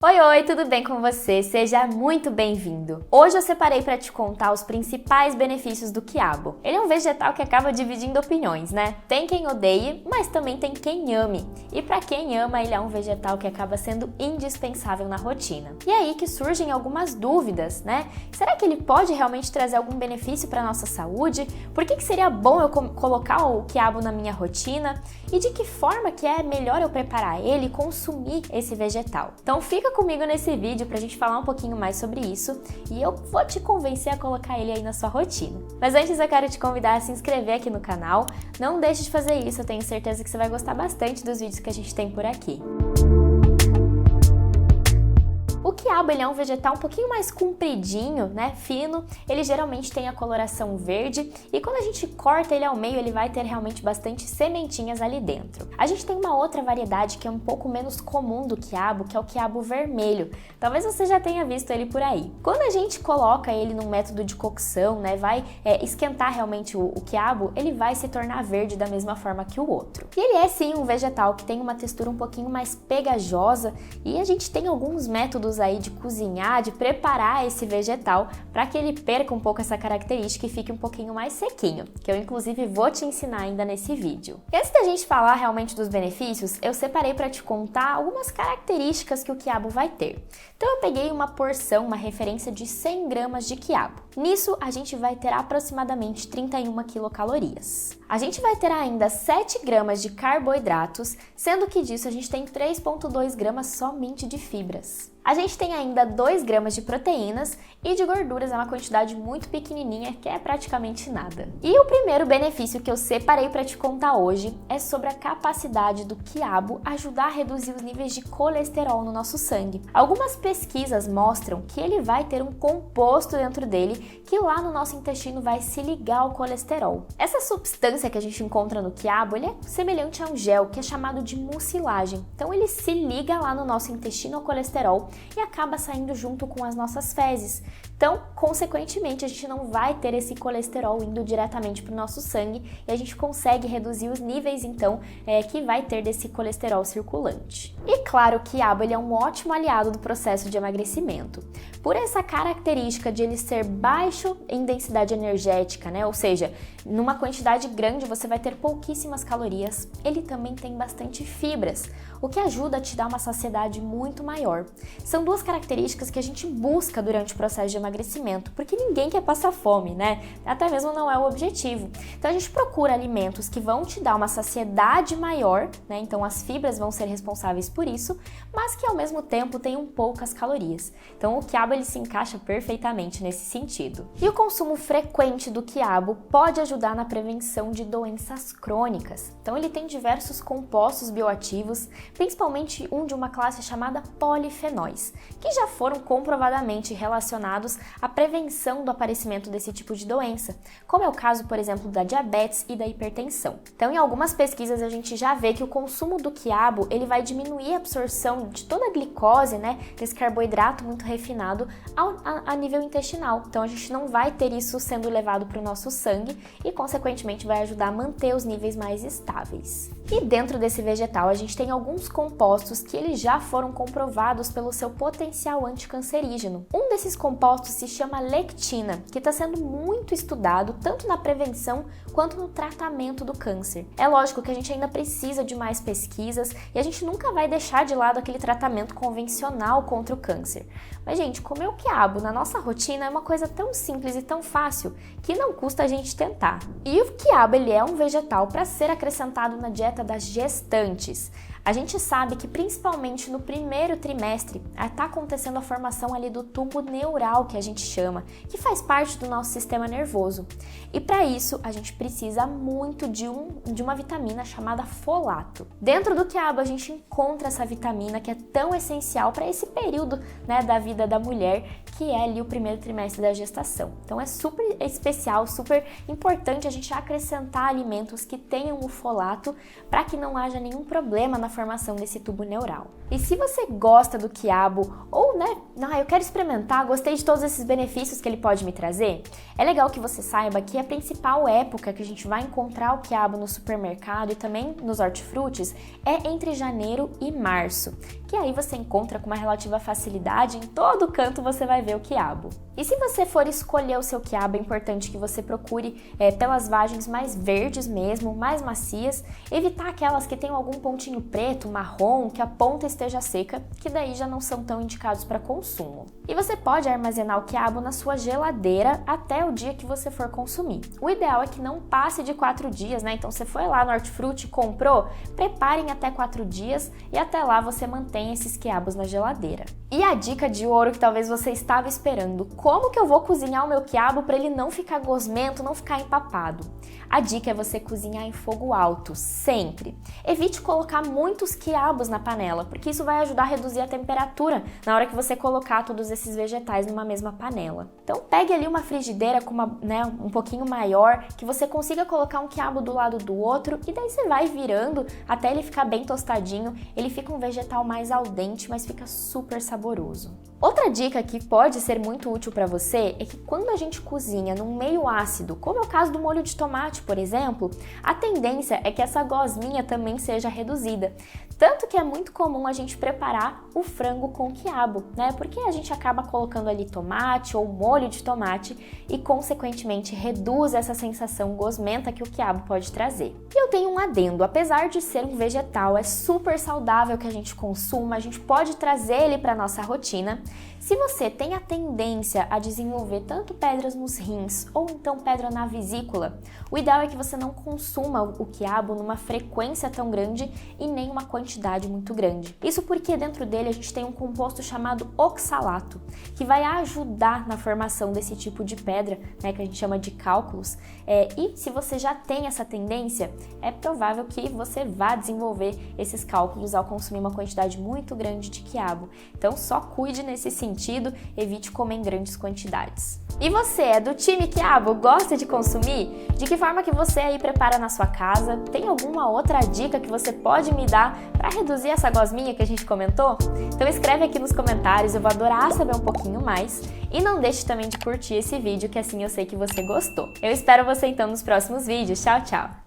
Oi, tudo bem com você? Seja muito bem-vindo! Hoje eu separei para te contar os principais benefícios do quiabo. Ele é um vegetal que acaba dividindo opiniões, né? Tem quem odeie, mas também tem quem ame. E para quem ama, ele é um vegetal que acaba sendo indispensável na rotina. E é aí que surgem algumas dúvidas, né? Será que ele pode realmente trazer algum benefício para nossa saúde? Por que seria bom eu colocar o quiabo na minha rotina? E de que forma que é melhor eu preparar ele e consumir esse vegetal? Então fica comigo nesse vídeo pra gente falar um pouquinho mais sobre isso e eu vou te convencer a colocar ele aí na sua rotina. Mas antes eu quero te convidar a se inscrever aqui no canal. Não deixe de fazer isso, eu tenho certeza que você vai gostar bastante dos vídeos que a gente tem por aqui. O quiabo ele é um vegetal um pouquinho mais compridinho, né, fino, ele geralmente tem a coloração verde e quando a gente corta ele ao meio ele vai ter realmente bastante sementinhas ali dentro. A gente tem uma outra variedade que é um pouco menos comum do quiabo, que é o quiabo vermelho. Talvez você já tenha visto ele por aí. Quando a gente coloca ele num método de cocção, né, vai esquentar realmente o quiabo, ele vai se tornar verde da mesma forma que o outro. E ele é sim um vegetal que tem uma textura um pouquinho mais pegajosa e a gente tem alguns métodos aí de cozinhar, de preparar esse vegetal para que ele perca um pouco essa característica e fique um pouquinho mais sequinho, que eu inclusive vou te ensinar ainda nesse vídeo. E antes da gente falar realmente dos benefícios, eu separei para te contar algumas características que o quiabo vai ter. Então eu peguei uma porção, uma referência de 100 gramas de quiabo. Nisso a gente vai ter aproximadamente 31 quilocalorias. A gente vai ter ainda 7 gramas de carboidratos, sendo que disso a gente tem 3,2 gramas somente de fibras. A gente tem ainda 2 gramas de proteínas e de gorduras é uma quantidade muito pequenininha que é praticamente nada. E o primeiro benefício que eu separei para te contar hoje é sobre a capacidade do quiabo ajudar a reduzir os níveis de colesterol no nosso sangue. Algumas pesquisas mostram que ele vai ter um composto dentro dele que lá no nosso intestino vai se ligar ao colesterol. Essa substância que a gente encontra no quiabo, ele é semelhante a um gel que é chamado de mucilagem. Então ele se liga lá no nosso intestino ao colesterol e acaba saindo junto com as nossas fezes. Então, consequentemente, a gente não vai ter esse colesterol indo diretamente para o nosso sangue e a gente consegue reduzir os níveis, então, que vai ter desse colesterol circulante. E claro, o quiabo ele é um ótimo aliado do processo de emagrecimento. Por essa característica de ele ser baixo em densidade energética, né? Ou seja, numa quantidade grande você vai ter pouquíssimas calorias, ele também tem bastante fibras, o que ajuda a te dar uma saciedade muito maior. São duas características que a gente busca durante o processo de emagrecimento, porque ninguém quer passar fome, né? Até mesmo não é o objetivo. Então a gente procura alimentos que vão te dar uma saciedade maior, né? Então as fibras vão ser responsáveis por isso, mas que ao mesmo tempo tenham poucas calorias. Então o quiabo ele se encaixa perfeitamente nesse sentido. E o consumo frequente do quiabo pode ajudar na prevenção de doenças crônicas. Então ele tem diversos compostos bioativos, principalmente um de uma classe chamada polifenóis, que já foram comprovadamente relacionados à prevenção do aparecimento desse tipo de doença, como é o caso, por exemplo, da diabetes e da hipertensão. Então, em algumas pesquisas a gente já vê que o consumo do quiabo ele vai diminuir a absorção de toda a glicose, né, desse carboidrato muito refinado a nível intestinal. Então, a gente não vai ter isso sendo levado para o nosso sangue e, consequentemente, vai ajudar a manter os níveis mais estáveis. E dentro desse vegetal a gente tem alguns compostos que eles já foram comprovados pelo seu potencial anticancerígeno. Um desses compostos se chama lectina, que está sendo muito estudado tanto na prevenção quanto no tratamento do câncer. É lógico que a gente ainda precisa de mais pesquisas e a gente nunca vai deixar de lado aquele tratamento convencional contra o câncer. Mas, gente, comer o quiabo na nossa rotina é uma coisa tão simples e tão fácil que não custa a gente tentar. E o quiabo ele é um vegetal para ser acrescentado na dieta das gestantes. A gente sabe que principalmente no primeiro trimestre está acontecendo a formação ali do tubo neural, que a gente chama, que faz parte do nosso sistema nervoso. E para isso a gente precisa muito de uma vitamina chamada folato. Dentro do quiabo a gente encontra essa vitamina que é tão essencial para esse período, né, da vida da mulher, que é ali o primeiro trimestre da gestação. Então é super especial, super importante a gente acrescentar alimentos que tenham o folato para que não haja nenhum problema na formação desse tubo neural. E se você gosta do quiabo ou né, eu quero experimentar, gostei de todos esses benefícios que ele pode me trazer. É legal que você saiba que a principal época que a gente vai encontrar o quiabo no supermercado e também nos hortifrutis é entre janeiro e março, que aí você encontra com uma relativa facilidade, em todo canto você vai ver o quiabo. E se você for escolher o seu quiabo, é importante que você procure pelas vagens mais verdes mesmo, mais macias, evitar aquelas que tem algum pontinho preto, marrom, que a ponta esteja seca, que daí já não são tão indicados para consumo. E você pode armazenar o quiabo na sua geladeira até o dia que você for consumir. O ideal é que não passe de 4 dias, né? Então você foi lá no hortifruti, comprou, preparem até 4 dias e até lá você mantém esses quiabos na geladeira. E a dica de ouro que talvez você estava esperando: como que eu vou cozinhar o meu quiabo para ele não ficar gosmento, não ficar empapado? A dica é você cozinhar em fogo alto, sempre. Evite colocar muitos quiabos na panela, porque isso vai ajudar a reduzir a temperatura na hora que você colocar todos esses vegetais numa mesma panela. Então pegue ali uma frigideira com um pouquinho maior, que você consiga colocar um quiabo do lado do outro, e daí você vai virando até ele ficar bem tostadinho. Ele fica um vegetal mais al dente, mas fica super saboroso. Outra dica que pode ser muito útil para você é que quando a gente cozinha num meio ácido, como é o caso do molho de tomate, por exemplo, a tendência é que essa gosminha também seja reduzida. Tanto que é muito comum a gente preparar o frango com quiabo, né? Porque a gente acaba colocando ali tomate ou molho de tomate e, consequentemente, reduz essa sensação gosmenta que o quiabo pode trazer. E eu tenho um adendo: apesar de ser um vegetal, é super saudável que a gente consuma, a gente pode trazer ele para nossa rotina. Se você tem a tendência a desenvolver tanto pedras nos rins ou então pedra na vesícula, o ideal é que você não consuma o quiabo numa frequência tão grande e nem uma quantidade muito grande. Isso porque dentro dele a gente tem um composto chamado oxalato, que vai ajudar na formação desse tipo de pedra, né, que a gente chama de cálculos. E se você já tem essa tendência, é provável que você vá desenvolver esses cálculos ao consumir uma quantidade muito grande de quiabo. Então só cuide nesse sentido, evite comer em grandes quantidades. E você é do time quiabo? Gosta de consumir? De que forma que você aí prepara na sua casa? Tem alguma outra dica que você pode me dar para reduzir essa gosminha que a gente comentou? Então escreve aqui nos comentários, eu vou adorar saber um pouquinho mais. E não deixe também de curtir esse vídeo, que assim eu sei que você gostou. Eu espero você então nos próximos vídeos. Tchau, tchau!